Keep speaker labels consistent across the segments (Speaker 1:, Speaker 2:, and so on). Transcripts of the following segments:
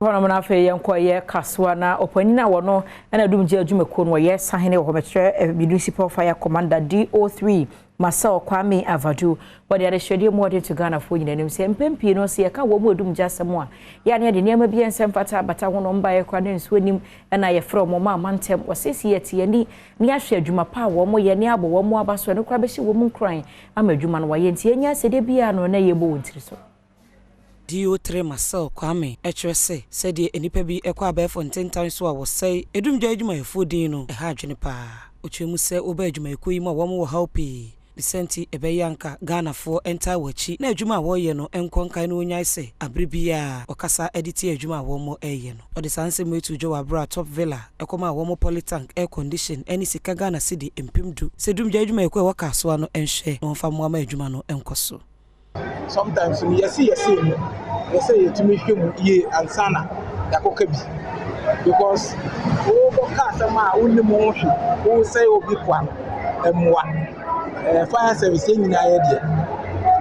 Speaker 1: Honomana fe yanko ye kaswa na opanina wono na dumje adwumako no ye sahene wo metre municipal fire commander DO3 Masao Kwame Avadu wode arehwede mu wode to Ghana fo nyinanim se mpempie no se yeka wo mu adumje asemo a ya ne de niam bia nsem fata bata ho no mba ye kwa ne nso anim na ye frɛ mo ma mantem wosesi yeti ye ni ahwe adwuma pa wo mo ye ne abo wo mo abaso ne kwa be hye wo mu nkran ama adwuma no waye ntie nya sede bia no na ye bo wontiri so DO3 Masao Kwame HRC said the enipa bi ekwa abefo 10 times so was say edumja adwuma yefo din no ha adwene pa ochemu se oba adwuma ekoyi ma wo mo wo helpi the senti ebeyanka Ghana for enter wachi na adwuma wo ye no enkonkan no onyai se abribia okasa editi adwuma wo mo eye no odi sanse metu jo wabra top villa ekoma wo mo polytank air condition eni sika Ghana city empimdu se dumja adwuma ekwa wo kaso no enhwe no mfa mo ama adwuma no enkoso.
Speaker 2: Sometimes you say you to me ye and sana yakokebi because who customer only mo who say obi kwan emwa fire service nyina ye de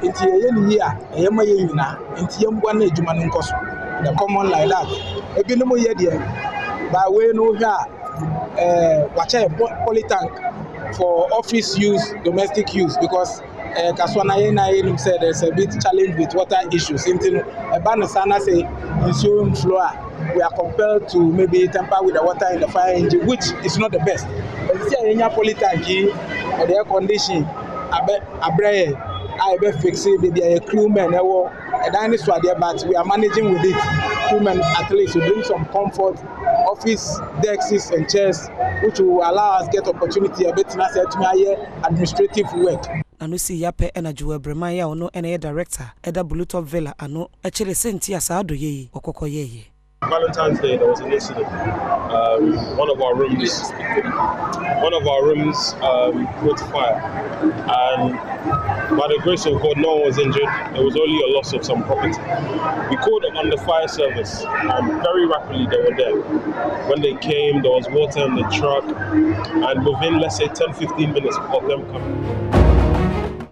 Speaker 2: enti ye ni here ye ma ye nyina enti ye mbwa na adwuma no nkoso the common like that ebi no mo ye de ba we no hwa wacha polytank for office use, domestic use because Kaswana Yena said there's a bit challenge with water issues. Sana say ensuing floor, we are compelled to maybe tamper with the water in the fire engine, which is not the best. But you see, polytank or the air conditioning, I be fixing maybe a crewman but we are managing with it. Crewmen at least to bring some comfort, office desks and chairs, which will allow us get opportunity a bit to administrative work.
Speaker 1: Anu si yape enajuwe bremaya ono ene director eda Premtobre Villa ano echere senti asado ye okoko ye.
Speaker 3: Valentine's Day there was an incident. One of our rooms caught fire, and by the grace of God, no one was injured. There was only a loss of some property. We called on the fire service, and very rapidly they were there. When they came, there was water in the truck, and within, let's say, 10-15 minutes of them coming.